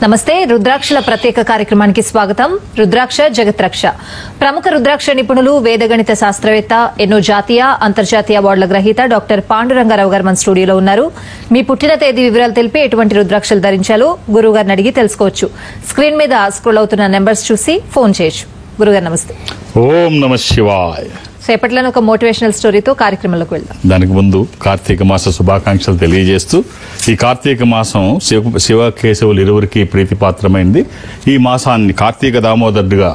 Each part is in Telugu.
నమస్తే. రుద్రాక్షల ప్రత్యేక కార్యక్రమానికి స్వాగతం. రుద్రాక్ష జగత్రక్ష. ప్రముఖ రుద్రాక్ష నిపుణులు, వేదగణిత శాస్త్రవేత్త, ఎన్నో జాతీయ అంతర్జాతీయ అవార్డుల గ్రహీత డాక్టర్ పాండురంగారావు గారు మన స్టూడియోలో ఉన్నారు. మీ పుట్టిన తేదీ వివరాలు తెలిపి ఎటువంటి రుద్రాక్షలు ధరించాలో గురువు గారిని అడిగి తెలుసుకోవచ్చు. స్క్రీన్ మీద స్క్రోల్ అవుతున్న నెంబర్స్ చూసి ఫోన్ చేయొచ్చు. గురుగారు నమస్తే. ఓం నమ శివాయ. సేపట్లోనే ఒక మోటివేషనల్ స్టోరీతో కార్యక్రమంలోకి వెళ్దాం. దానికి ముందు కార్తీక మాస శుభాకాంక్షలు తెలియజేస్తూ, ఈ కార్తీక మాసం శివకేశవులు ఇరువురికి ప్రీతిపాత్రమైంది. ఈ మాసాన్ని కార్తీక దామోదరుడుగా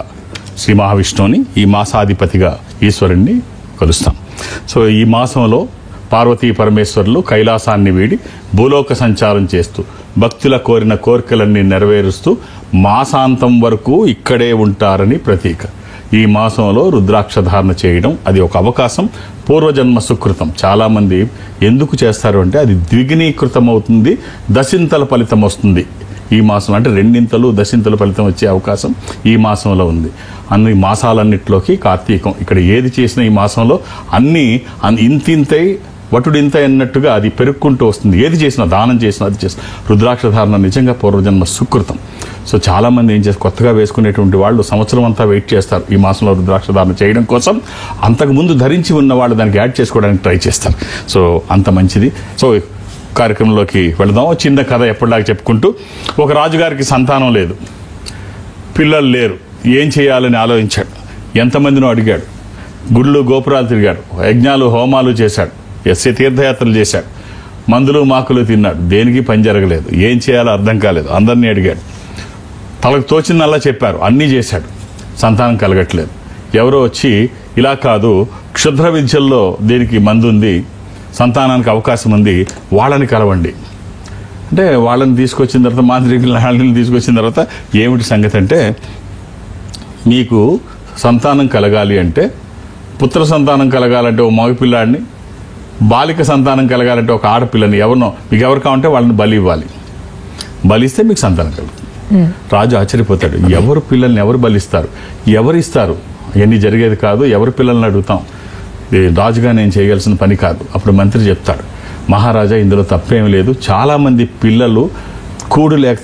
శ్రీ మహావిష్ణువుని, ఈ మాసాధిపతిగా ఈశ్వరుణ్ణి కొలుస్తాం. సో ఈ మాసంలో పార్వతీ పరమేశ్వరులు కైలాసాన్ని వీడి భూలోక సంచారం చేస్తూ భక్తుల కోరిన కోరికలన్నీ నెరవేరుస్తూ మాసాంతం వరకు ఇక్కడే ఉంటారని ప్రతీక. ఈ మాసంలో రుద్రాక్ష ధారణ చేయడం అది ఒక అవకాశం, పూర్వజన్మ సుకృతం. చాలామంది ఎందుకు చేస్తారు అంటే అది ద్విగుణీకృతం అవుతుంది, దశింతల ఫలితం వస్తుంది. ఈ మాసం అంటే రెండింతలు దశింతల ఫలితం వచ్చే అవకాశం ఈ మాసంలో ఉంది. అన్ని మాసాలన్నింటిలోకి కార్తీకం, ఇక్కడ ఏది చేసినా ఈ మాసంలో అన్నీ ఇంతింతై వటుడింత అన్నట్టుగా అది పెరుక్కుంటూ వస్తుంది. ఏది చేసినా, దానం చేసినా, అది చేసినా రుద్రాక్ష ధారణ నిజంగా పూర్వజన్మ సుకృతం. సో చాలామంది ఏం చేస్తారు, కొత్తగా వేసుకునేటువంటి వాళ్ళు సంవత్సరం అంతా వెయిట్ చేస్తారు ఈ మాసంలో రుద్రాక్ష ధారణ చేయడం కోసం. అంతకుముందు ధరించి ఉన్న వాళ్ళు దానికి యాడ్ చేసుకోవడానికి ట్రై చేస్తారు. సో అంత మంచిది. సో కార్యక్రమంలోకి వెళదాం. చిన్న కథ ఎప్పటిలాగా చెప్పుకుంటూ, ఒక రాజుగారికి సంతానం లేదు, పిల్లలు లేరు, ఏం చేయాలని ఆలోచించాడు. ఎంతమందినో అడిగాడు, గుళ్ళు గోపురాలు తిరిగాడు, యజ్ఞాలు హోమాలు చేశాడు, తీర్థయాత్రలు చేశాడు, మందులు మాకులు తిన్నాడు, దేనికి పని జరగలేదు. ఏం చేయాలో అర్థం కాలేదు. అందరినీ అడిగాడు, తనకు తోచిందల్లా చెప్పారు, అన్నీ చేశాడు, సంతానం కలగట్లేదు. ఎవరో వచ్చి, ఇలా కాదు, క్షుద్ర విద్యల్లో దీనికి మందు ఉంది, సంతానానికి అవకాశం ఉంది, వాళ్ళని కలవండి అంటే వాళ్ళని తీసుకొచ్చిన తర్వాత, మాంత్రికులని తీసుకొచ్చిన తర్వాత, ఏమిటి సంగతి అంటే, మీకు సంతానం కలగాలి అంటే, పుత్ర సంతానం కలగాలంటే ఓ మగపిల్లాడిని, బాలిక సంతానం కలగాలంటే ఒక ఆడపిల్లని, ఎవరినో మీకు ఎవరు కావాలంటే వాళ్ళని బలి ఇవ్వాలి, బలిస్తే మీకు సంతానం కలుగుతుంది. రాజు ఆశ్చర్యపోతాడు, ఎవరు పిల్లల్ని ఎవరు బలిస్తారు, ఎవరు ఇస్తారు, ఇవన్నీ జరిగేది కాదు, ఎవరు పిల్లల్ని అడుగుతాం, రాజుగా నేను చేయగలిసిన పని కాదు. అప్పుడు మంత్రి చెప్తాడు, మహారాజా ఇందులో తప్పేం లేదు, చాలామంది పిల్లలు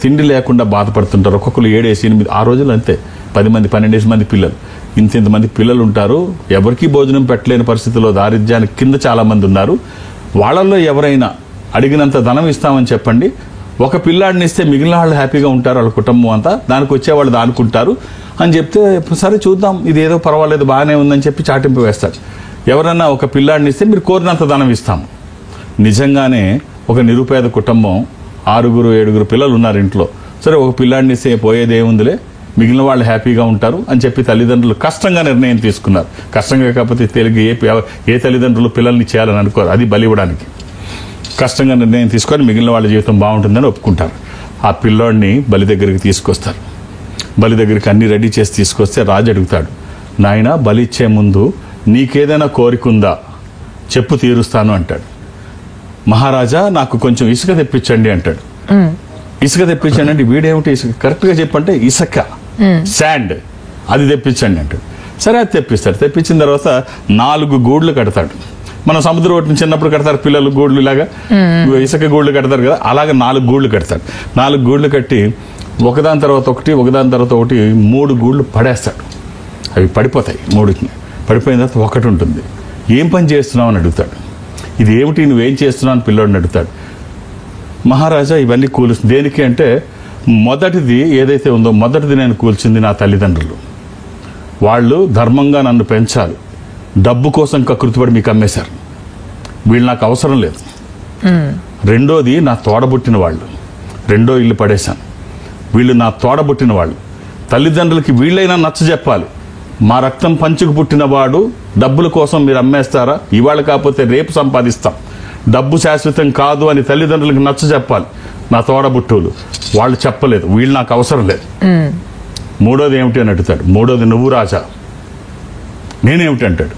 తిండి లేకుండా బాధపడుతుంటారు. ఒక్కొక్కరు 7, 8 ఆ రోజులు అంతే 10 మంది 12 మంది పిల్లలు, ఇంతమంది పిల్లలు ఉంటారు. ఎవరికీ భోజనం పెట్టలేని పరిస్థితుల్లో దారిద్ర్యానికి కింద చాలామంది ఉన్నారు. వాళ్ళల్లో ఎవరైనా అడిగినంత ధనం ఇస్తామని చెప్పండి, ఒక పిల్లాడిని ఇస్తే మిగిలిన వాళ్ళు హ్యాపీగా ఉంటారు, వాళ్ళ కుటుంబం అంతా, దానికి వచ్చేవాళ్ళు దానుకుంటారు అని చెప్తే, సరే చూద్దాం, ఇది ఏదో పర్వాలేదు బాగానే ఉందని చెప్పి చాటింపు వేస్తాడు. ఎవరన్నా ఒక పిల్లాడిని ఇస్తే మీరు కోరినంత ధనం ఇస్తాము. నిజంగానే ఒక నిరుపేద కుటుంబం 6, 7 పిల్లలు ఉన్నారు ఇంట్లో. సరే ఒక పిల్లాడిని ఇస్తే పోయేది ఏముందిలే, మిగిలిన వాళ్ళు హ్యాపీగా ఉంటారు అని చెప్పి తల్లిదండ్రులు కష్టంగా నిర్ణయం తీసుకున్నారు. కష్టంగా కాకపోతే తెలుగు ఏ తల్లిదండ్రులు పిల్లల్ని చేయాలని అనుకోరు, అది బలి ఇవ్వడానికి. కష్టంగా నిర్ణయం తీసుకొని మిగిలిన వాళ్ళ జీవితం బాగుంటుందని ఒప్పుకుంటారు. ఆ పిల్లోడిని బలి దగ్గరికి తీసుకొస్తారు. బలి దగ్గరికి అన్ని రెడీ చేసి తీసుకొస్తే రాజు అడుగుతాడు, నాయన బలి ఇచ్చే ముందు నీకేదైనా కోరిక ఉందా చెప్పు, తీరుస్తాను అంటాడు. మహారాజా నాకు కొంచెం ఇసుక తెప్పించండి అంటాడు. ఇసుక తెప్పించండి అంటే, వీడేమిటి ఇసుక, కరెక్ట్గా చెప్పంటే ఇసుక, శాండ్, అది తెప్పించండి అంటాడు. సరే అది తెప్పిస్తాడు. తెప్పించిన తర్వాత 4 గూళ్ళు కడతాడు. మనం సముద్రం ఒడ్డున చిన్నప్పుడు కడతారు పిల్లలు గూళ్ళు, ఇలాగా ఇసుక గూళ్ళు కడతారు కదా, అలాగే 4 గూళ్ళు కడతాడు. 4 గూళ్ళు కట్టి ఒకదాని తర్వాత ఒకటి 3 గూళ్ళు పడేస్తాడు. అవి పడిపోతాయి. 3కి పడిపోయిన తర్వాత ఒకటి ఉంటుంది. ఏం పని చేస్తున్నావు అని అడుగుతాడు. ఇది ఏమిటి, నువ్వేం చేస్తున్నావు అని పిల్లోడిని అడుగుతాడు. మహారాజా ఇవన్నీ దేనికి అంటే, మొదటిది ఏదైతే ఉందో, మొదటిది నేను కూల్చింది నా తల్లిదండ్రులు. వాళ్ళు ధర్మంగా నన్ను పెంచాలి, డబ్బు కోసం కకృతిపడి మీకు అమ్మేశారు, వీళ్ళు నాకు అవసరం లేదు. రెండోది నా తోడబుట్టిన వాళ్ళు, రెండో ఇల్లు పడేశాను, వీళ్ళు నా తోడబుట్టిన వాళ్ళు. తల్లిదండ్రులకి వీళ్ళైనా నచ్చ చెప్పాలి, మా రక్తం పంచుకు పుట్టిన వాడు డబ్బుల కోసం మీరు అమ్మేస్తారా, ఇవాళ కాకపోతే రేపు సంపాదిస్తాం, డబ్బు శాశ్వతం కాదు అని తల్లిదండ్రులకు నచ్చ చెప్పాలి. నా తోడబుట్టువులు వాళ్ళు చెప్పలేదు, వీళ్ళు నాకు అవసరం లేదు. మూడోది ఏమిటి అని అడుగుతాడు. మూడోది నువ్వు రాజా, నేనేమిటి అంటాడు.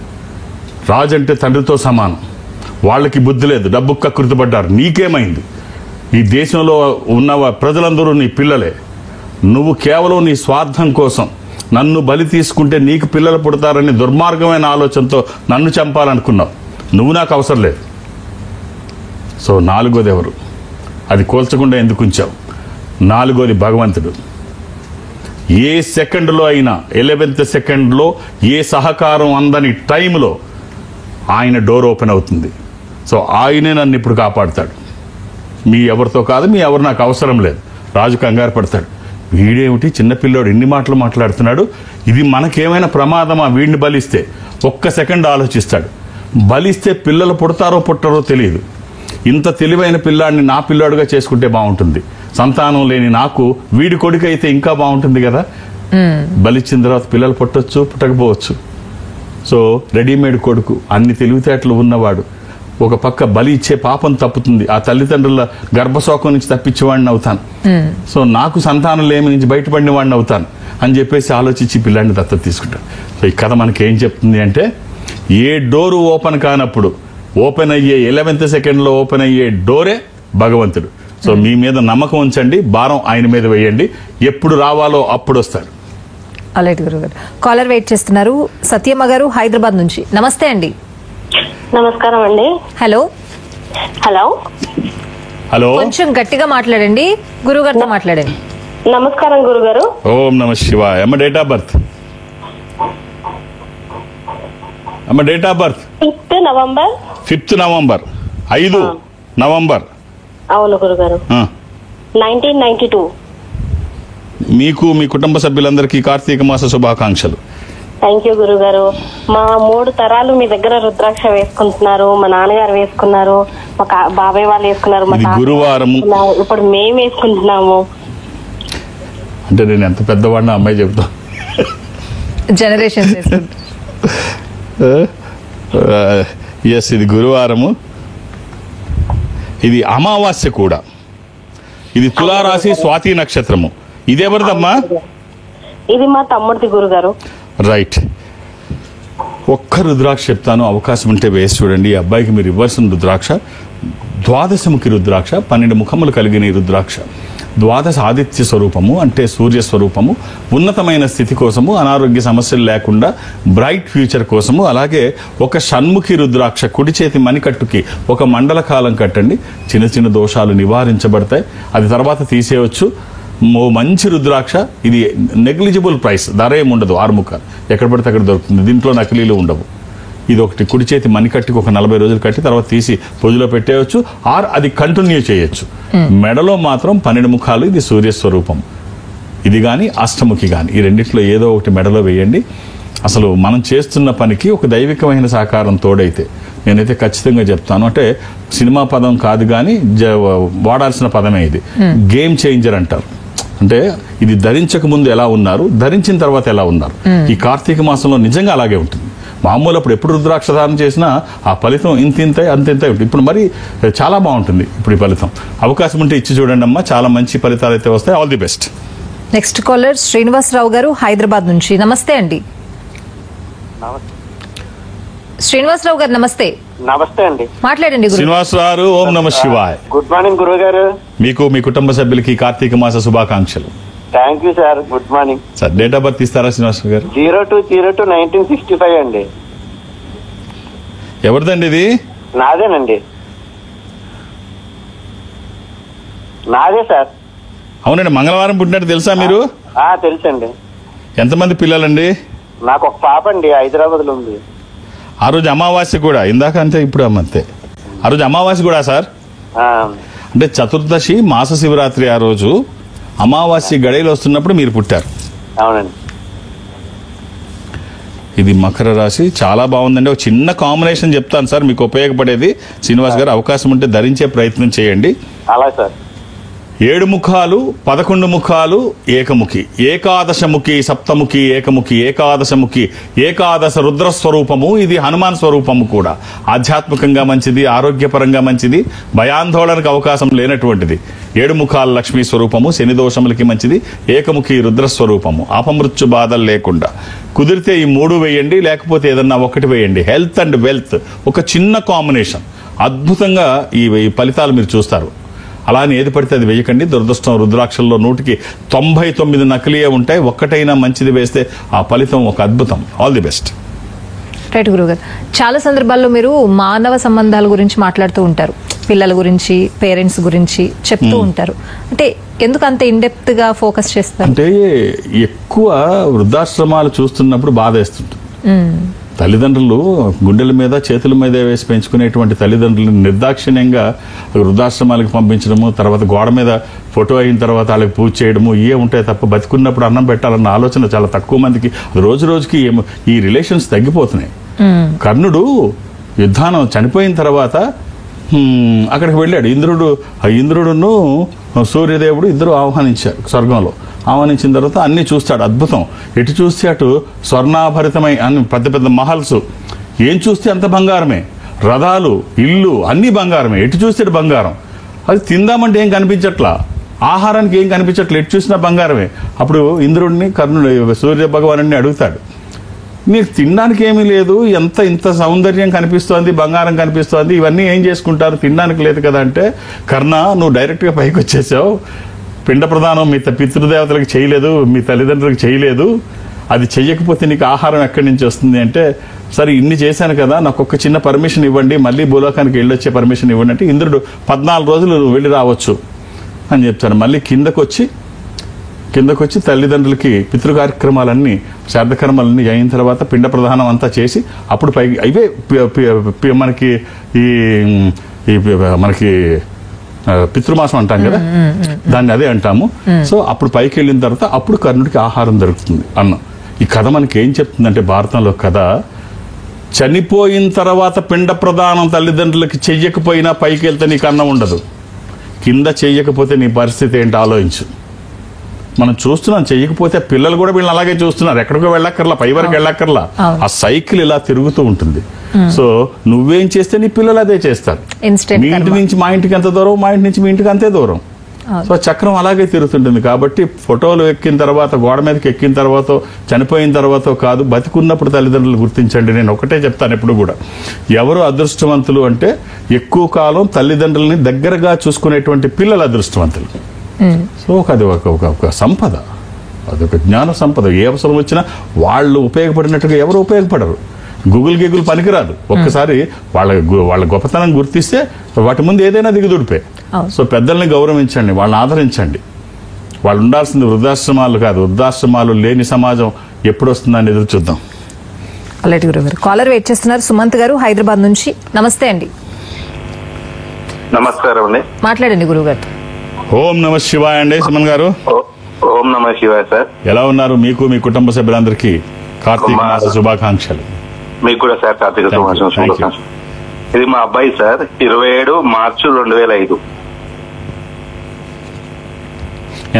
రాజు అంటే తండ్రితో సమానం, వాళ్ళకి బుద్ధి లేదు, డబ్బుకు కకృతిపడ్డారు, నీకేమైంది, ఈ దేశంలో ఉన్న ప్రజలందరూ నీ పిల్లలే, నువ్వు కేవలం నీ స్వార్థం కోసం నన్ను బలి తీసుకుంటే నీకు పిల్లలు పుడతారని దుర్మార్గమైన ఆలోచనతో నన్ను చంపాలనుకున్నావు, నువ్వు నాకు అవసరం లేదు. సో 4వది ఎవరు, అది కోల్చకుండా ఎందుకు ఉంచావు? నాలుగోది భగవంతుడు. ఏ సెకండ్లో అయినా 11th సెకండ్లో ఏ సహకారం అందని టైంలో ఆయన డోర్ ఓపెన్ అవుతుంది. సో ఆయనే నన్ను ఇప్పుడు కాపాడుతాడు. మీ ఎవరితో కాదు, మీ ఎవరు నాకు అవసరం లేదు. రాజు కంగారు పడతాడు, వీడేమిటి చిన్నపిల్లోడు ఎన్ని మాటలు మాట్లాడుతున్నాడు, ఇది మనకేమైనా ప్రమాదమా వీడిని బలిస్తే? ఒక్క సెకండ్ ఆలోచిస్తాడు. బలిస్తే పిల్లలు పుడతారో పుట్టరో తెలియదు. ఇంత తెలివైన పిల్లాడిని నా పిల్లాడుగా చేసుకుంటే బాగుంటుంది, సంతానం లేని నాకు వీడి కొడుకు అయితే ఇంకా బాగుంటుంది కదా. బలిచ్చిన తర్వాత పిల్లలు పుట్టొచ్చు, పుట్టకపోవచ్చు. సో రెడీమేడ్ కొడుకు, అన్ని తెలివితేటలు ఉన్నవాడు. ఒక పక్క బలి ఇచ్చే పాపం తప్పుతుంది, ఆ తల్లిదండ్రుల గర్భశోకం నుంచి తప్పించేవాడిని అవుతాను. సో నాకు సంతానం లేమి నుంచి బయటపడిన వాడిని అవుతాను అని చెప్పేసి ఆలోచించి పిల్లాడిని దత్తత తీసుకుంటాడు. సో ఈ కథ మనకి ఏం చెప్తుంది అంటే, ఏ డోరు ఓపెన్ కానప్పుడు ఓపెన్ అయ్యే 11th సెకండ్లో ఓపెన్ అయ్యే డోరే భగవంతుడు. సో మీ మీద నమ్మకం ఉంచండి, భారం ఆయన మీద వేయండి, ఎప్పుడు రావాలో అప్పుడు వస్తాడు. అలాగే గురుగారు. కాలర్ వెయిట్ చేస్తున్నారు, సత్యమ్మ గారు హైదరాబాద్ నుంచి. నమస్తే అండి. నమస్కారం అండి. హలో హలో హలో, కొంచెం గట్టిగా మాట్లాడండి, గురుగారితో మాట్లాడండి. నమస్కారం గురుగారు. ఓం నమ శివాయ. అమ్మ డేట్ ఆఫ్ బర్త్? అమ్మ date of birth 5th November. 5th November, 5 November. అవును గురుగారు. 1992. మీకు మీ కుటుంబ సభ్యులందరికీ కార్తీక మాస శుభాకాంక్షలు. థ్యాంక్ యూ గురుగారు. మా 3 తరాలు మీ దగ్గర రుద్రాక్ష వేసుకుంటున్నారు. మా నాన్నగారు వేసుకున్నారు, మా బాబాయ్ వాళ్ళు వేసుకున్నారు, మా ఇది తాత గురువారం. వేసుకున్నారు, ఇప్పుడు మేము వేసుకుంటున్నాము. అంటే నేను ఎంత పెద్దవాడిని అమ్మాయి చెప్తా. జనరేషన్ ఎస్, ఇది గురువారము, ఇది అమావాస్య కూడా, ఇది తులారాశి, స్వాతి నక్షత్రము. ఇది ఎవరిదమ్మా? ఇది మా తమ్ముడిది గురుగారు. రైట్. ఒక్క రుద్రాక్ష చెప్తాను, అవకాశం ఉంటే వేసి చూడండి. ఈ అబ్బాయికి మీరు ఇవ్వాల్సిన రుద్రాక్ష ద్వాదశముఖి రుద్రాక్ష, 12 ముఖములు కలిగిన ఈ రుద్రాక్ష. ద్వాదశ ఆదిత్య స్వరూపము, అంటే సూర్య స్వరూపము. ఉన్నతమైన స్థితి కోసము, అనారోగ్య సమస్యలు లేకుండా బ్రైట్ ఫ్యూచర్ కోసము. అలాగే ఒక షణ్ముఖి రుద్రాక్ష, కుడి చేతి మణికట్టుకి ఒక మండల కాలం కట్టండి, చిన్న చిన్న దోషాలు నివారించబడతాయి. అది తర్వాత తీసేయవచ్చు. మంచి రుద్రాక్ష. ఇది నెగ్లిజిబుల్ ప్రైస్, ధర ఏమి ఉండదు. 6 ముఖాలు ఎక్కడ పడితే అక్కడ దొరుకుతుంది. దీంట్లో నకిలీలు ఉండవు. ఇది ఒకటి కుడి చేతి మణికట్టుకి ఒక 40 రోజులు కట్టి తర్వాత తీసి పూజలో పెట్టేయచ్చు, ఆర్ అది కంటిన్యూ చేయొచ్చు. మెడలో మాత్రం 12 ముఖాలు, ఇది సూర్యస్వరూపం. ఇది కానీ అష్టముఖి కానీ, ఈ రెండిట్లో ఏదో ఒకటి మెడలో వేయండి. అసలు మనం చేస్తున్న పనికి ఒక దైవికమైన సహకారం తోడైతే, నేనైతే ఖచ్చితంగా చెప్తాను, అంటే సినిమా పదం కాదు కానీ వాడాల్సిన పదమే ఇది. గేమ్ చేంజర్ అంటారు. అంటే ఇది ధరించక ముందు ఎలా ఉన్నారు, ధరించిన తర్వాత ఎలా ఉన్నారు. ఈ కార్తీక మాసంలో నిజంగా అలాగే ఉంటుంది. మామూలు అప్పుడు ఎప్పుడు రుద్రాక్ష ధారణ చేసినా ఆ ఫలితం ఇంత ఉంటుంది. ఇప్పుడు మరి చాలా బాగుంటుంది ఇప్పుడు ఈ ఫలితం. అవకాశం ఉంటే ఇచ్చి చూడండి అమ్మా, చాలా మంచి ఫలితాలు అయితే వస్తాయి. All the best. Next caller Srinivasarao గారు హైదరాబాద్ నుంచి. నమస్తే అండి. శ్రీనివాసరావు గారు నమస్తే. నమస్తే అండి. మాట్లాడండి గురు. శ్రీనివాసరావు, ఓం నమ శివాయ్. గుడ్ మార్నింగ్ గురువు గారు. మీకు మీ కుటుంబ సభ్యులకి కార్తీక మాస శుభాకాంక్షలు. Thank you sir. Good morning sir. Date of birth ఇస్తారా శ్రీనివాసరావు గారు? 02/02/1965 అండి. ఎవరిదండి ఇది? నాదేనండి. నాదే సార్. అవునండి, మంగళవారం పుట్టినట్టు తెలుసా మీరు? తెలుసండి. ఎంతమంది పిల్లలండి? నాకు ఒక పాప అండి, హైదరాబాద్ లో ఉంది. ఆ రోజు అమావాస్య కూడా, ఇందాక అంతే ఇప్పుడు అంతే, ఆ రోజు అమావాస్య కూడా సార్. అంటే చతుర్దశి మాస శివరాత్రి, ఆ రోజు అమావాస్య గడియలు వస్తున్నప్పుడు మీరు పుట్టారు. అవునండి. ఇది మకర రాశి, చాలా బాగుందండి. ఒక చిన్న కాంబినేషన్ చెప్తాను సార్, మీకు ఉపయోగపడేది. శ్రీనివాస్ గారు, అవకాశం ఉంటే ధరించే ప్రయత్నం చేయండి. అలా సార్. 7 ముఖాలు, 11 ముఖాలు, ఏకముఖి, ఏకాదశముఖి, సప్తముఖి, ఏకముఖి, ఏకాదశముఖి, ఏకాదశ రుద్రస్వరూపము. ఇది హనుమాన్ స్వరూపము కూడా. ఆధ్యాత్మికంగా మంచిది, ఆరోగ్యపరంగా మంచిది, భయాందోళనకు అవకాశం లేనటువంటిది. 7 ముఖాల లక్ష్మీ స్వరూపము, శని దోషములకి మంచిది. ఏకముఖి రుద్రస్వరూపము, అపమృత్యు బాధలు లేకుండా. కుదిరితే ఈ 3 వేయండి, లేకపోతే ఏదన్నా ఒకటి వేయండి. హెల్త్ అండ్ వెల్త్, ఒక చిన్న కాంబినేషన్. అద్భుతంగా ఈ ఫలితాలు మీరు చూస్తారు. అలానే ఏది పడితే అది వేయకండి. దురదృష్టం, రుద్రాక్షల్లో 100కి 99 నకిలీయే ఉంటాయి. ఒక్కటైనా మంచిది వేస్తే ఆ ఫలితం ఒక అద్భుతం. All the best. రైట్ గురుగారు. చాలా సందర్భాల్లో మీరు మానవ సంబంధాల గురించి మాట్లాడుతూ ఉంటారు. పిల్లల గురించి, పేరెంట్స్ గురించి చెప్తూ ఉంటారు. అంటే ఎందుకు అంత ఇండెప్త్ గా ఫోకస్ చేస్తారు? అంటే ఎక్కువ వృద్ధాశ్రమాలు చూస్తున్నప్పుడు బాధ వేస్తుంటుంది. తల్లిదండ్రులు గుండెల మీద చేతుల మీద వేసి పెంచుకునేటువంటి తల్లిదండ్రులను నిర్దాక్షిణ్యంగా వృద్ధాశ్రమాలకు పంపించడము, తర్వాత గోడ మీద ఫోటో అయిన తర్వాత వాళ్ళకి పూజ చేయడము ఇవే ఉంటాయి తప్ప బతికున్నప్పుడు అన్నం పెట్టాలన్న ఆలోచన చాలా తక్కువ మందికి. రోజు రోజుకి ఈ రిలేషన్స్ తగ్గిపోతున్నాయి. కర్ణుడు యుద్ధానం చనిపోయిన తర్వాత అక్కడికి వెళ్ళాడు. ఇంద్రుడును సూర్యదేవుడు ఇద్దరు ఆహ్వానించారు స్వర్గంలో. ఆహ్వానించిన తర్వాత అన్ని చూస్తాడు. అద్భుతం. ఎటు చూస్తే అటు స్వర్ణాభరితమై అన్ని పెద్ద పెద్ద మహల్స్, ఏం చూస్తే అంత బంగారమే. రథాలు, ఇల్లు అన్ని బంగారమే. ఎటు చూస్తే బంగారం. అది తిందామంటే ఏం కనిపించట్లా, ఆహారానికి ఏం కనిపించట్లా, ఎటు చూసినా బంగారమే. అప్పుడు ఇంద్రుడిని కర్ణుడు సూర్య భగవానుడిని అడుగుతాడు, నీకు తినడానికి ఏమీ లేదు, ఇంత సౌందర్యం కనిపిస్తోంది, బంగారం కనిపిస్తోంది, ఇవన్నీ ఏం చేసుకుంటారు, తినడానికి లేదు కదా అంటే, కర్ణ నువ్వు డైరెక్ట్గా పైకి వచ్చేసావు. పిండ ప్రదానం మీ పితృదేవతలకు చేయలేదు, మీ తల్లిదండ్రులకు చేయలేదు, అది చెయ్యకపోతే నీకు ఆహారం ఎక్కడి నుంచి వస్తుంది అంటే, సరే ఇన్ని చేశాను కదా, నాకు ఒక చిన్న పర్మిషన్ ఇవ్వండి, మళ్ళీ భూలోకానికి వెళ్ళొచ్చే పర్మిషన్ ఇవ్వండి అంటే, ఇంద్రుడు 14 రోజులు నువ్వు వెళ్ళి రావచ్చు అని చెప్తాను. మళ్ళీ కిందకు వచ్చి తల్లిదండ్రులకి పితృ కార్యక్రమాలన్నీ, శ్రాద్ధకర్మాలన్నీ అయిన తర్వాత పిండ ప్రదానం అంతా చేసి అప్పుడు పైకి అవే మనకి మనకి పితృమాసం అంటాం కదా, దాన్ని అదే అంటాము. సో అప్పుడు పైకి వెళ్ళిన తర్వాత అప్పుడు కర్ణుడికి ఆహారం దొరుకుతుంది, అన్నం. ఈ కథ మనకి ఏం చెప్తుందంటే, భారతంలో కథ, చనిపోయిన తర్వాత పిండ ప్రదానం తల్లిదండ్రులకి చెయ్యకపోయినా పైకి వెళ్తే నీకు అన్నం ఉండదు. కింద చెయ్యకపోతే నీ పరిస్థితి ఏంటి ఆలోచించు. మనం చూస్తున్నాం, చెయ్యకపోతే పిల్లలు కూడా వీళ్ళని అలాగే చూస్తున్నారు. ఎక్కడికో వెళ్ళక్కర్లా, పై వరకు వెళ్ళక్కర్లా, ఆ సైకిల్ ఇలా తిరుగుతూ ఉంటుంది. సో నువ్వేం చేస్తే నీ పిల్లలు అదే చేస్తారు. మీ ఇంటి నుంచి మా ఇంటికి ఎంత దూరం, మా ఇంటి నుంచి మీ ఇంటికి అంతే దూరం. సో చక్రం అలాగే తిరుగుతుంటుంది. కాబట్టి ఫోటోలు ఎక్కిన తర్వాత, గోడ మీదకి ఎక్కిన తర్వాత, చనిపోయిన తర్వాత కాదు, బతికున్నప్పుడు తల్లిదండ్రులు గుర్తించండి. నేను ఒకటే చెప్తాను ఎప్పుడు కూడా, ఎవరు అదృష్టవంతులు అంటే ఎక్కువ కాలం తల్లిదండ్రులని దగ్గరగా చూసుకునేటువంటి పిల్లలు అదృష్టవంతులు. సో అది ఒక సంపద, అదొక జ్ఞాన సంపద. ఏ అవసరం వచ్చినా వాళ్ళు ఉపయోగపడినట్టుగా ఎవరు ఉపయోగపడరు. గూగుల్ పనికిరాదు. ఒక్కసారి వాళ్ళ గొప్పతనం గుర్తిస్తే వాటి ముందు ఏదైనా దిగుదుడిపే. సో పెద్దల్ని గౌరవించండి, వాళ్ళని ఆదరించండి. వాళ్ళు ఉండాల్సింది వృద్ధాశ్రమాలు కాదు. వృద్ధాశ్రమాలు లేని సమాజం ఎప్పుడు వస్తుందని ఎదురు చూద్దాం. అలాంటి గురుగారు కాలర్ వెయిట్ చేస్తున్నారు. సుమంత్ గారు హైదరాబాద్ నుంచి. నమస్తే అండి. నమస్కారం అండి. మాట్లాడండి గురుగారు. ఓం నమ శివాయ అండి. సుమన్ గారు. ఓం నమ శివాయ సార్. ఎలా ఉన్నారు? మీకు మీ కుటుంబ సభ్యులందరికీ కార్తీక మాస శుభాకాంక్షలు. మీకు కూడా సార్ కార్తీక శుభాకాంక్షలు. ఇది మా అబ్బాయి సార్, 27 మార్చి 2005.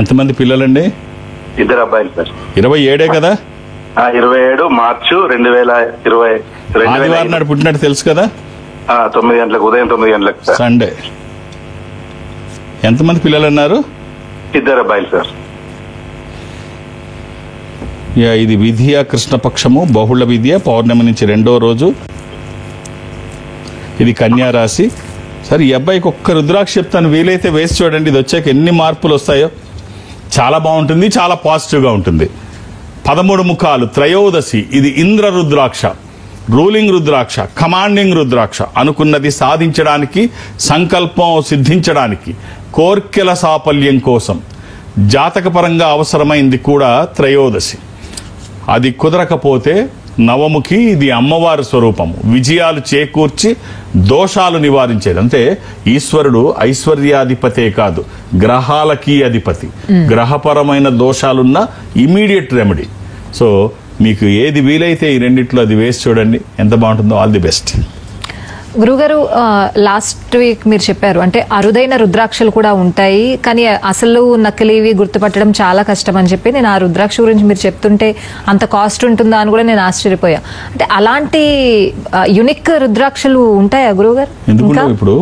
ఎంతమంది పిల్లలండి? 2 అబ్బాయిలు సార్. 27 కదా? 27 మార్చి 2020. ఆదివారం నాడు పుట్టినట్టు తెలుసు కదా? 9 గంటలకు, ఉదయం 9 గంటలకు సార్. సండే. ఎంతమంది పిల్లలు అన్నారు? 2 అబ్బాయిలు సార్. ఇది విధియ కృష్ణపక్షము, బహుళ విధియ, పౌర్ణమి నుంచి 2వ రోజు. ఇది కన్యా రాశి. సరే, ఈ అబ్బాయికి ఒక్క రుద్రాక్ష చెప్తాను, వీలైతే వేసి చూడండి. ఇది వచ్చాక ఎన్ని మార్పులు వస్తాయో. చాలా బాగుంటుంది, చాలా పాజిటివ్గా ఉంటుంది. 13 ముఖాలు, త్రయోదశి. ఇది ఇంద్ర రుద్రాక్ష, రూలింగ్ రుద్రాక్ష, కమాండింగ్ రుద్రాక్ష. అనుకున్నది సాధించడానికి, సంకల్పం సిద్ధించడానికి, కోర్కెల సాఫల్యం కోసం, జాతకపరంగా అవసరమైంది కూడా త్రయోదశి. అది కుదరకపోతే నవముఖి. ఇది అమ్మవారి స్వరూపము, విజయాలు చేకూర్చి దోషాలు నివారించేది. అంటే ఈశ్వరుడు ఐశ్వర్యాధిపతే కాదు, గ్రహాలకి అధిపతి. గ్రహపరమైన దోషాలున్న ఇమీడియట్ రెమెడీ. సో మీకు ఏది వీలైతే ఈ రెండిట్లో అది వేసి చూడండి, ఎంత బాగుంటుందో. All the best. గురుగారు, లాస్ట్ వీక్ మీరు చెప్పారు, అంటే అరుదైన రుద్రాక్షలు కూడా ఉంటాయి, కానీ అసలు నకిలీవి గుర్తుపట్టడం చాలా కష్టం అని చెప్పి. నేను ఆ రుద్రాక్ష గురించి మీరు చెప్తుంటే అంత కాస్ట్ ఉంటుందా అని కూడా నేను ఆశ్చర్యపోయా. అంటే అలాంటి యునిక్ రుద్రాక్షలు ఉంటాయా గురుగారు? ఎందుకంటే ఇప్పుడు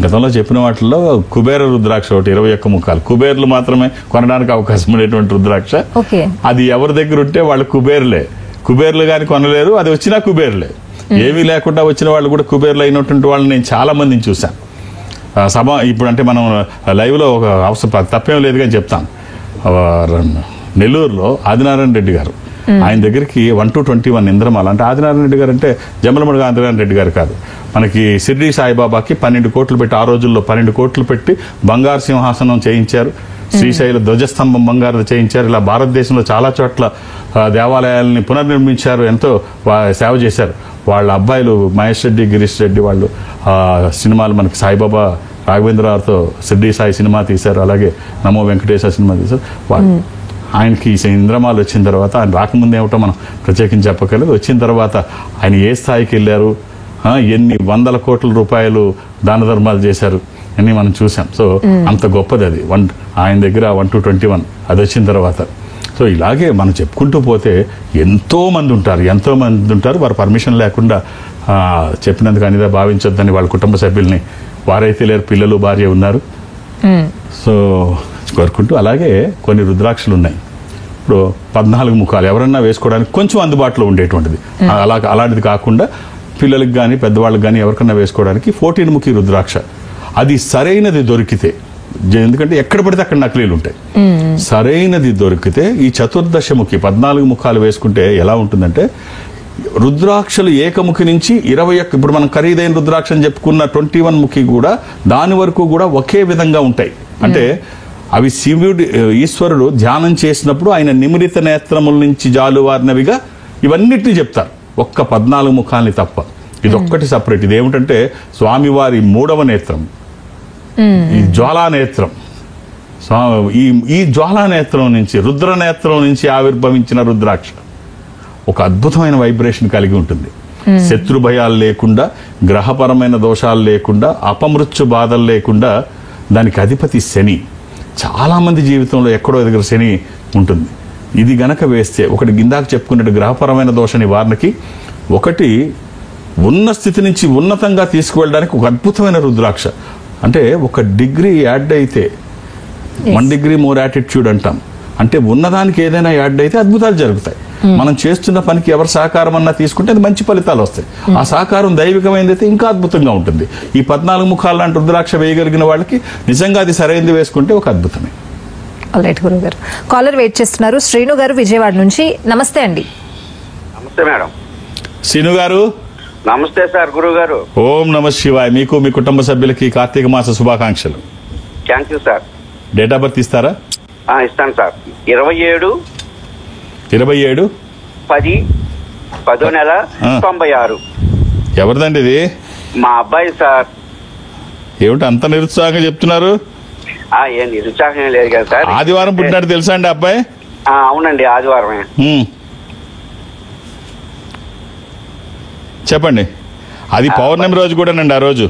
గతంలో చెప్పిన వాటిల్లో కుబేర రుద్రాక్ష ఒకటి, 21 ముఖాలు. కుబేర్లు మాత్రమే కొనడానికి అవకాశం ఉండేటువంటి రుద్రాక్ష. అది ఎవరి దగ్గర ఉంటే వాళ్ళు కుబేర్లు గాని కొనలేరు. అది వచ్చినా కుబేర్లే. ఏమీ లేకుండా వచ్చిన వాళ్ళు కూడా కుబేర్లు అయినటువంటి వాళ్ళని నేను చాలా మందిని చూశాను. ఇప్పుడు అంటే మనం లైవ్ లో ఒక అవసరం తప్పేం లేదు కానీ చెప్తాను. నెల్లూరులో ఆదినారాయణ రెడ్డి గారు ఆయన దగ్గరికి 1 to 21 ఇంద్రమాల, అంటే ఆదినారాయణ రెడ్డి గారు అంటే జమ్మలమడుగు ఆదినారాయణ రెడ్డి గారు కాదు, మనకి షిర్డీ సాయిబాబాకి 12 కోట్లు పెట్టి, ఆ రోజుల్లో 12 కోట్లు పెట్టి బంగారు సింహాసనం చేయించారు, శ్రీశైల ధ్వజస్తంభం బంగారు చేయించారు. ఇలా భారతదేశంలో చాలా చోట్ల దేవాలయాలని పునర్నిర్మించారు, ఎంతో సేవ చేశారు. వాళ్ళ అబ్బాయిలు మహేష్ రెడ్డి, గిరీష్ రెడ్డి వాళ్ళు సినిమాలు మనకి సాయిబాబా రాఘవేంద్రరావుతో షిర్డీ సాయి సినిమా తీశారు, అలాగే నమో వెంకటేశ్వర సినిమా తీశారు. వాళ్ళు ఆయనకి ఇంద్రమాలు వచ్చిన తర్వాత, ఆయన రాకముందు ఏమిటో మనం ప్రత్యేకించి చెప్పగలదు, వచ్చిన తర్వాత ఆయన ఏ స్థాయికి వెళ్ళారు, ఎన్ని వందల కోట్ల రూపాయలు దాన ధర్మాలు చేశారు అని మనం చూసాం. సో అంత గొప్పది అది. ఆయన దగ్గర 1 to 21 అది వచ్చిన తర్వాత. సో ఇలాగే మనం చెప్పుకుంటూ పోతే ఎంతో మంది ఉంటారు వారు పర్మిషన్ లేకుండా చెప్పినందుకు అనిదా భావించొద్దని వాళ్ళ కుటుంబ సభ్యుల్ని, వారైతే లేరు, పిల్లలు భార్య ఉన్నారు, సో కోరుకుంటూ. అలాగే కొన్ని రుద్రాక్షలు ఉన్నాయి. ఇప్పుడు 14 ముఖాలు ఎవరన్నా వేసుకోవడానికి కొంచెం అందుబాటులో ఉండేటువంటిది, అలాంటిది కాకుండా పిల్లలకి కానీ పెద్దవాళ్ళకి కానీ ఎవరికన్నా వేసుకోవడానికి 14 ముఖి రుద్రాక్ష. అది సరైనది దొరికితే, ఎందుకంటే ఎక్కడ పడితే అక్కడ నకిలీలు ఉంటాయి, సరైనది దొరికితే ఈ చతుర్దశముఖి 14 ముఖాలు వేసుకుంటే ఎలా ఉంటుందంటే, రుద్రాక్షలు ఏకముఖి నుంచి 21, ఇప్పుడు మనం ఖరీదైన రుద్రాక్ష అని చెప్పుకున్న 21 ముఖి కూడా దాని వరకు కూడా ఒకే విధంగా ఉంటాయి. అంటే అవి ఈశ్వరుడు ధ్యానం చేసినప్పుడు ఆయన నిమిరిత నేత్రముల నుంచి జాలువారినవిగా ఇవన్నిటిని చెప్తారు, ఒక్క 14 ముఖాలని తప్ప. ఇదొక్కటి సపరేట్. ఇదేమిటంటే స్వామివారి 3వ నేత్రం, ఈ జ్వాలానేత్రం. ఈ జ్వాలానేత్రం నుంచి, రుద్రనేత్రం నుంచి ఆవిర్భవించిన రుద్రాక్ష ఒక అద్భుతమైన వైబ్రేషన్ కలిగి ఉంటుంది. శత్రు భయాలు లేకుండా, గ్రహపరమైన దోషాలు లేకుండా, అపమృత్యు బాధలు లేకుండా. దానికి అధిపతి శని. చాలా మంది జీవితంలో ఎక్కడో దగ్గర శని ఉంటుంది. ఇది గనక వేస్తే, ఒకటి ఇందాక చెప్పుకున్నట్టు గ్రహపరమైన దోష నివారణకి, ఒకటి ఉన్న స్థితి నుంచి ఉన్నతంగా తీసుకువెళ్ళడానికి ఒక అద్భుతమైన రుద్రాక్ష. అంటే ఒక డిగ్రీ యాడ్ అయితే 1 degree మోర్ యాటిట్యూడ్ అంటాం. అంటే ఉన్నదానికి ఏదైనా యాడ్ అయితే అద్భుతాలు జరుగుతాయి. మనం చేస్తున్న పనికి ఎవరి సహకారం అన్నా తీసుకుంటే అది మంచి ఫలితాలు వస్తాయి. ఆ సహకారం దైవికమైనదైతే ఇంకా అద్భుతంగా ఉంటుంది. ఈ 14 ముఖాలు లాంటి రుద్రాక్ష వేయగలిగిన వాళ్ళకి నిజంగా అది సరైనది వేసుకుంటే ఒక అద్భుతమే. ఆల్రైట్ గురువు గారు, కాలర్ వెయిట్ చేస్తున్నారు. శ్రీను గారు విజయవాడ నుంచి. నమస్తే అండి. నమస్తే మేడం. శ్రీను గారు నమస్తే సార్. గురువు గారు ఓం నమ శివాయ. మీకు మీ కుటుంబ సభ్యులకి కార్తీక మాస శుభాకాంక్షలు. Thank you sir. Date of birth ఇస్తారా? ఇస్తాను సార్. 27/10/10 96. ఎవరిదండి ఇది? మా అబ్బాయి సార్. ఏమిటి అంత నిరుత్సాహంగా చెప్తున్నారు? ఏం నిరుత్సాహం లేదు కదా సార్. ఆదివారం పుట్టినట్టు తెలుసా అండి అబ్బాయి? అవునండి, ఆదివారమే. చెప్పండి. అది పౌర్ణమి రోజు కూడానండి. ఆ రోజు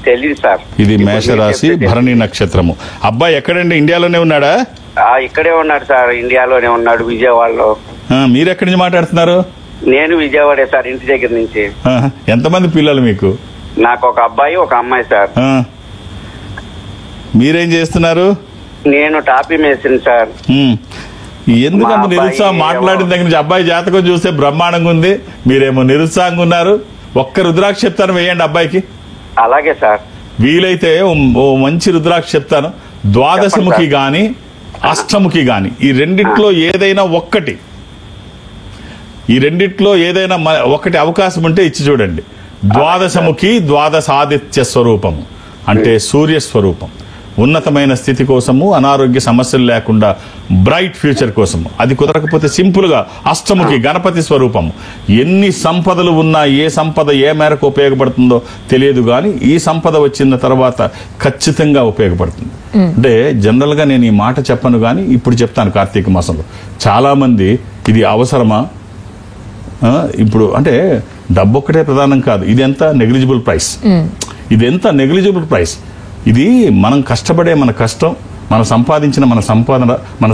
తెలియదు సార్. ఇది మేషరాశి, భరణి నక్షత్రము. అబ్బాయి ఎక్కడండి? ఇండియాలోనే ఉన్నాడా? ఇక్కడే ఉన్నాడు సార్, ఇండియాలోనే ఉన్నాడు, విజయవాడలో. మీరు ఎక్కడి నుంచి మాట్లాడుతున్నారు? నేను విజయవాడే సార్, ఇంటి దగ్గర నుంచి. ఎంతమంది పిల్లలు మీకు? నాకు ఒక అబ్బాయి, ఒక అమ్మాయి సార్. మీరేం చేస్తున్నారు? నేను టాపీ మేస్త్రిని సార్. ఎందుకంత నిరుత్సాహం? మాట్లాడిన దగ్గర నుంచి అబ్బాయి జాతకం చూస్తే బ్రహ్మాండంగా ఉంది, మీరేమో నిరుత్సాహంగా ఉన్నారు. ఒక్క రుద్రాక్ష చెప్తాను, వేయండి అబ్బాయికి. అలాగే సార్. వీలైతే ఓ మంచి రుద్రాక్ష చెప్తాను. ద్వాదశముఖి గాని అష్టముఖి గాని ఈ రెండిట్లో ఏదైనా ఒక్కటి, ఈ రెండిట్లో ఏదైనా ఒకటి అవకాశం ఉంటే ఇచ్చి చూడండి. ద్వాదశముఖి ద్వాదశాదిత్య స్వరూపము అంటే సూర్య స్వరూపం. ఉన్నతమైన స్థితి కోసము, అనారోగ్య సమస్యలు లేకుండా బ్రైట్ ఫ్యూచర్ కోసము. అది కుదరకపోతే సింపుల్ గా అష్టముఖి గణపతి స్వరూపము. ఎన్ని సంపదలు ఉన్నా ఏ సంపద ఏ మేరకు ఉపయోగపడుతుందో తెలియదు, కానీ ఈ సంపద వచ్చిన తర్వాత ఖచ్చితంగా ఉపయోగపడుతుంది. అంటే జనరల్ గా నేను ఈ మాట చెప్పను, కానీ ఇప్పుడు చెప్తాను. కార్తీక మాసంలో చాలా మంది ఇది అవసరమా, ఇప్పుడు అంటే డబ్బు ఒక్కటే ప్రధానం కాదు, ఇది ఎంత నెగ్లిజిబుల్ ప్రైస్, ఇది ఎంత నెగ్లిజిబుల్ ప్రైస్. ఇది మనం కష్టపడే మన కష్టం, మనం సంపాదించిన మన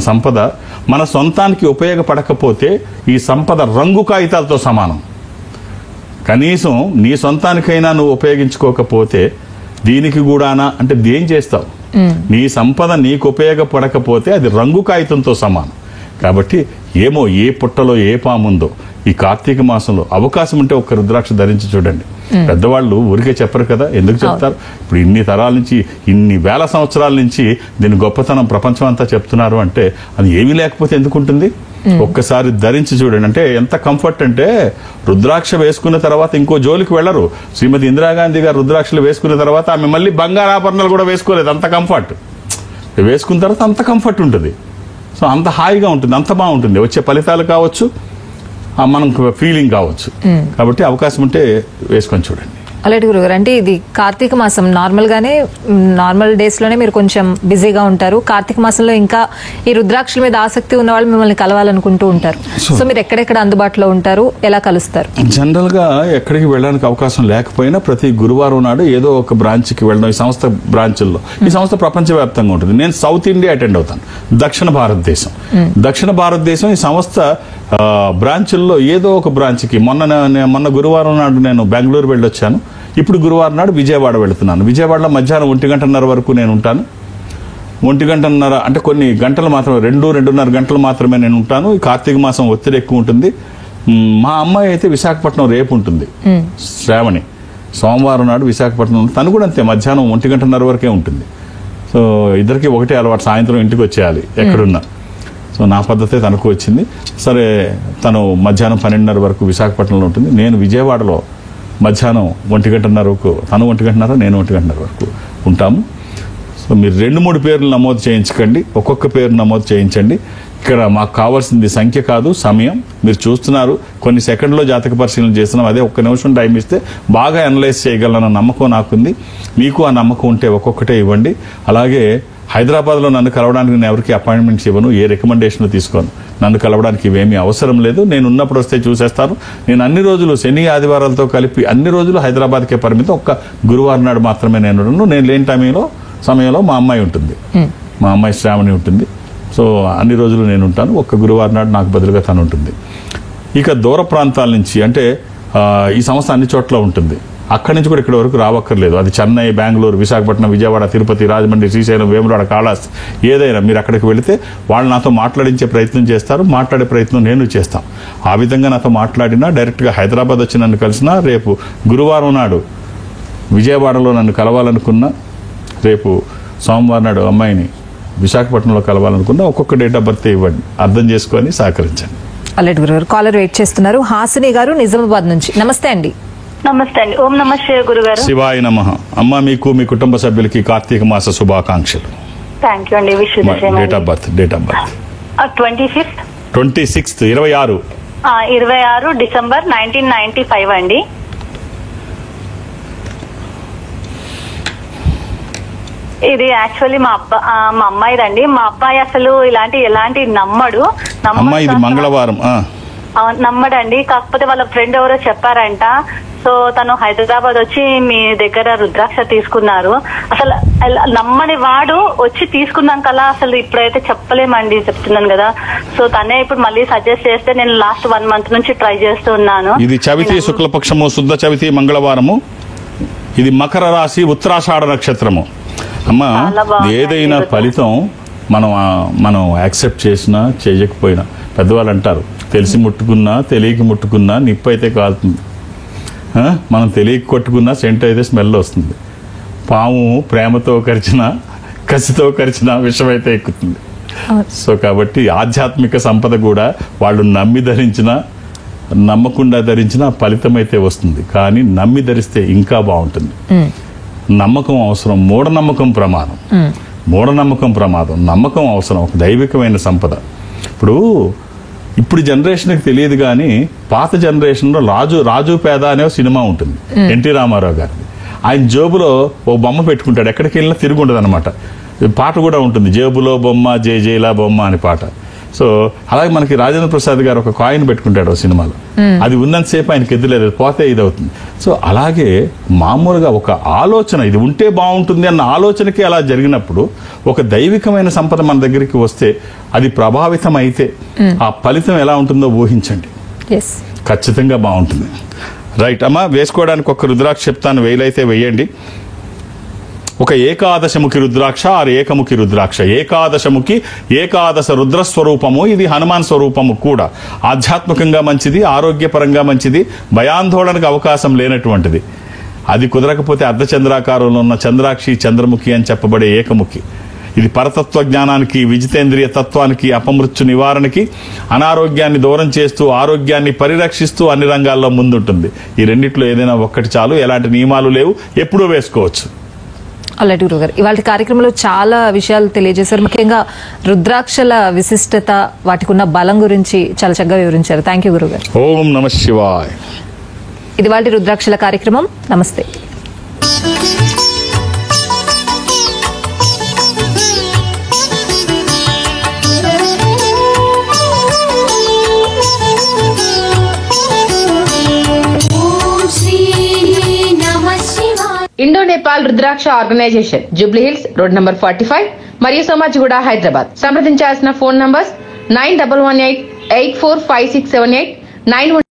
సంపద మన సొంతానికి ఉపయోగపడకపోతే ఈ సంపద రంగు కాగితాలతో సమానం. కనీసం నీ సొంతానికైనా నువ్వు ఉపయోగించుకోకపోతే దీనికి కూడానా అంటే దేం చేస్తావు? నీ సంపద నీకు ఉపయోగపడకపోతే అది రంగు కాగితంతో సమానం. కాబట్టి ఏమో ఏ పుట్టలో ఏ పాముందో ఈ కార్తీక మాసంలో అవకాశం ఉంటే ఒక్క రుద్రాక్ష ధరించి చూడండి. పెద్దవాళ్ళు ఊరికే చెప్పరు కదా, ఎందుకు చెప్తారు? ఇప్పుడు ఇన్ని తరాల నుంచి, ఇన్ని వేల సంవత్సరాల నుంచి దీని గొప్పతనం ప్రపంచం అంతా చెప్తున్నారు అంటే అది ఏమీ లేకపోతే ఎందుకు ఉంటుంది? ఒక్కసారి ధరించి చూడండి. అంటే ఎంత కంఫర్ట్ అంటే రుద్రాక్ష వేసుకున్న తర్వాత ఇంకో జోలికి వెళ్లరు. శ్రీమతి ఇందిరాగాంధీ గారు రుద్రాక్షలు వేసుకున్న తర్వాత ఆమె మళ్ళీ బంగారాభరణాలు కూడా వేసుకోలేదు. అంత కంఫర్ట్ వేసుకున్న తర్వాత అంత కంఫర్ట్ ఉంటుంది. సో అంత హాయిగా ఉంటుంది, అంత బాగుంటుంది. వచ్చే ఫలితాలు కావచ్చు, మనకు ఫీలింగ్ కావచ్చు. కాబట్టి అవకాశం ఉంటే వేసుకొని చూడండి. అలాంటి గురుగారు, అంటే ఇది కార్తీక మాసం నార్మల్ డేస్ లోనే మీరు కొంచెం బిజీగా ఉంటారు. కార్తీక మాసంలో ఇంకా ఈ రుద్రాక్షల మీద ఆసక్తి ఉన్న వాళ్ళు మిమ్మల్ని కలవాలనుకుంటూ ఉంటారు. సో మీరు ఎక్కడెక్కడ అందుబాటులో ఉంటారు, ఎలా కలుస్తారు? జనరల్ గా ఎక్కడికి వెళ్ళడానికి అవకాశం లేకపోయినా ప్రతి గురువారం నాడు ఏదో ఒక బ్రాంచ్ కి వెళ్ళడం. ఈ సంస్థ బ్రాంచ్ల్లో, ఈ సంస్థ ప్రపంచవ్యాప్తంగా ఉంటుంది. నేను సౌత్ ఇండియా అటెండ్ అవుతాను, దక్షిణ భారతదేశం ఈ సంస్థ బ్రాంచ్ల్లో ఏదో ఒక బ్రాంచ్కి. మొన్న గురువారం నాడు నేను బెంగళూరు వెళ్ళొచ్చాను. ఇప్పుడు గురువారం నాడు విజయవాడ వెళుతున్నాను. విజయవాడలో మధ్యాహ్నం 1:30 వరకు నేను ఉంటాను. 1:30 అంటే కొన్ని గంటలు మాత్రమే, 2-2.5 గంటలు మాత్రమే నేను ఉంటాను. ఈ కార్తీక మాసం ఒత్తిడి ఎక్కువ ఉంటుంది. మా అమ్మాయి అయితే విశాఖపట్నం రేపు ఉంటుంది, శ్రావణి. సోమవారం నాడు విశాఖపట్నం, తను కూడా అంతే మధ్యాహ్నం 1:30 వరకే ఉంటుంది. సో ఇద్దరికి ఒకటే అలవాటు, సాయంత్రం ఇంటికి వచ్చేయాలి ఎక్కడున్నా. సో నా పద్ధతే తనకు వచ్చింది. సరే, తను మధ్యాహ్నం 12:30 వరకు విశాఖపట్నంలో ఉంటుంది. నేను విజయవాడలో మధ్యాహ్నం 1:30 తను 1:30, నేను 1:30 వరకు ఉంటాము. సో మీరు 2-3 పేర్లు నమోదు చేయించకండి, ఒక్కొక్క పేరు నమోదు చేయించండి. ఇక్కడ మాకు కావాల్సింది సంఖ్య కాదు, సమయం. మీరు చూస్తున్నారు, కొన్ని సెకండ్లో జాతక పరిశీలన చేస్తున్నాం. అదే ఒక్క నిమిషం టైం ఇస్తే బాగా అనలైజ్ చేయగలన్న నమ్మకం నాకుంది. మీకు ఆ నమ్మకం ఉంటే ఒక్కొక్కటే ఇవ్వండి. అలాగే హైదరాబాద్లో నన్ను కలవడానికి నేను ఎవరికి అపాయింట్మెంట్స్ ఇవ్వను, ఏ రికమెండేషన్ తీసుకోను. నన్ను కలవడానికి ఇవేమీ అవసరం లేదు. నేను ఉన్నప్పుడు వస్తే చూసేస్తాను. నేను అన్ని రోజులు, శని ఆదివారాలతో కలిపి అన్ని రోజులు హైదరాబాద్కే పరిమితం. ఒక్క గురువారం నాడు మాత్రమే నేను లేని సమయంలో మా అమ్మాయి ఉంటుంది, మా అమ్మాయి శ్రావణి ఉంటుంది. సో అన్ని రోజులు నేను ఉంటాను. ఒక్క గురువారం నాడు నాకు బదులుగా తను ఉంటుంది. ఇక దూర ప్రాంతాల నుంచి, అంటే ఈ సంస్థ అన్ని చోట్ల ఉంటుంది. అక్కడి నుంచి కూడా ఇక్కడ వరకు రావక్కర్లేదు. అది చెన్నై, బెంగళూరు, విశాఖపట్నం, విజయవాడ, తిరుపతి, రాజమండ్రి, శ్రీశైలం, వేములవాడ, కాళహస్తి, ఏదైనా మీరు అక్కడికి వెళితే వాళ్ళు నాతో మాట్లాడించే ప్రయత్నం చేస్తారు. మాట్లాడే ప్రయత్నం నేను చేస్తాను. ఆ విధంగా నాతో మాట్లాడినా, డైరెక్ట్గా హైదరాబాద్ వచ్చి నన్ను కలిసినా, రేపు గురువారం నాడు విజయవాడలో నన్ను కలవాలనుకున్నా, రేపు సోమవారం నాడు అమ్మాయిని విశాఖపట్నంలో కలవాలనుకున్నా, ఒక్కొక్క డేట్ ఆఫ్ బర్త్ ఇవ్వండి, అర్థం చేసుకొని సహకరించండి. అలాంటి గురుగారు, కాలర్ వెయిట్ చేస్తున్నారు. హాసిని గారు నిజామాబాద్ నుంచి. నమస్తే అండి. నమస్తే అండి. ఓం నమ శివాయ గురుగారు. శివాయ నమః. అమ్మ, మీకు మీ కుటుంబ సభ్యులకి కార్తీక మాస శుభాకాంక్షలు. థ్యాంక్ యూ అండి. Wish date of birth 25th 26 December 1995 అండి. ఇది యాక్చువల్లీ మా అమ్మాయిదండి. మా అబ్బాయి అసలు ఎలాంటి నమ్మడు. అమ్మ, ఇది మంగళవారం నమ్మడండి. కాకపోతే వాళ్ళ ఫ్రెండ్ ఎవరో చెప్పారంట. సో తను హైదరాబాద్ వచ్చి మీ దగ్గర రుద్రాక్ష తీసుకున్నారు. అసలు నమ్మని వాడు వచ్చి తీసుకున్నాకలా అసలు ఇప్పుడైతే చెప్పలేమండి, చెప్తున్నాను కదా. సో తనే ఇప్పుడు మళ్ళీ సజెస్ట్ చేస్తే నేను లాస్ట్ 1 month నుంచి ట్రై చేస్తున్నాను. ఇది చవితి శుక్లపక్షము, శుద్ధ చవితి, మంగళవారము. ఇది మకర రాశి, ఉత్తరాషాఢ నక్షత్రము. అమ్మ, ఏదైనా ఫలితం మనం యాక్సెప్ట్ చేసినా చేయకపోయినా, పెద్దవాళ్ళు అంటారు, తెలిసి ముట్టుకున్నా తెలియక ముట్టుకున్నా నిప్పు అయితే కాలుతుంది. మనం తెలియక కొట్టుకున్నా సెంట్ అయితే స్మెల్ వస్తుంది. పాము ప్రేమతో కరిచినా, కసితో కరిచినా విషమైతే ఎక్కుతుంది. సో కాబట్టి ఆధ్యాత్మిక సంపద కూడా వాళ్ళు నమ్మి ధరించినా, నమ్మకుండా ధరించినా ఫలితం అయితే వస్తుంది. కానీ నమ్మి ధరిస్తే ఇంకా బాగుంటుంది. నమ్మకం అవసరం, మూఢనమ్మకం ప్రమాదం. నమ్మకం అవసరం, ఒక దైవికమైన సంపద. ఇప్పుడు జనరేషన్కి తెలియదు, కానీ పాత జనరేషన్లో రాజు పేద అనే సినిమా ఉంటుంది, ఎన్టీ రామారావు గారిది. ఆయన జేబులో ఓ బొమ్మ పెట్టుకుంటాడు, ఎక్కడికి వెళ్ళినా తిరిగి ఉండదు అనమాట. పాట కూడా ఉంటుంది, జేబులో బొమ్మ జై జైలా బొమ్మ అని పాట. సో అలాగే మనకి రాజేంద్ర ప్రసాద్ గారు ఒక కాయిన్ పెట్టుకుంటాడు ఒక సినిమాలో. అది ఉన్నంతసేపు ఆయనకి ఎదులేదు, పోతే ఇది అవుతుంది. సో అలాగే మామూలుగా ఒక ఆలోచన, ఇది ఉంటే బాగుంటుంది అన్న ఆలోచనకి అలా జరిగినప్పుడు ఒక దైవికమైన సంపద మన దగ్గరికి వస్తే, అది ప్రభావితం అయితే ఆ ఫలితం ఎలా ఉంటుందో ఊహించండి. ఖచ్చితంగా బాగుంటుంది. రైట్ అమ్మా, వేసుకోవడానికి ఒక రుద్రాక్ష చెప్తాను, వేలైతే వేయండి. ఒక ఏకాదశముఖి రుద్రాక్ష ఆరు ఏకముఖి రుద్రాక్ష. ఏకాదశముఖి ఏకాదశ రుద్రస్వరూపము. ఇది హనుమాన్ స్వరూపము కూడా. ఆధ్యాత్మికంగా మంచిది, ఆరోగ్యపరంగా మంచిది, భయాందోళనకు అవకాశం లేనటువంటిది. అది కుదరకపోతే అర్ధచంద్రాకారంలో ఉన్న చంద్రాక్షి చంద్రముఖి అని చెప్పబడే ఏకముఖి. ఇది పరతత్వ జ్ఞానానికి, విజితేంద్రియ తత్వానికి, అపమృత్యు నివారణకి, అనారోగ్యాన్ని దూరం చేస్తూ ఆరోగ్యాన్ని పరిరక్షిస్తూ అన్ని రంగాల్లో ముందుంటుంది. ఈ రెండిట్లో ఏదైనా ఒక్కటి చాలు. ఎలాంటి నియమాలు లేవు, ఎప్పుడూ వేసుకోవచ్చు. అలాంటి గురుగారు ఇవాళ కార్యక్రమంలో చాలా విషయాలు తెలియజేశారు. ముఖ్యంగా రుద్రాక్షల విశిష్టత, వాటికి ఉన్న బలం గురించి చాలా చక్కగా వివరించారు. థ్యాంక్ యూ గురుగారు. ఓం నమః శివాయ. ఇది వాటి రుద్రాక్షల కార్యక్రమం. నమస్తే. Indo Nepal Rudraksha organization, Jubilee Hills, road number 45 మరియు సోమాజిగూడ, హైదరాబాద్. సంప్రదించాల్సిన ఫోన్ నంబర్స్ 9118845678, 91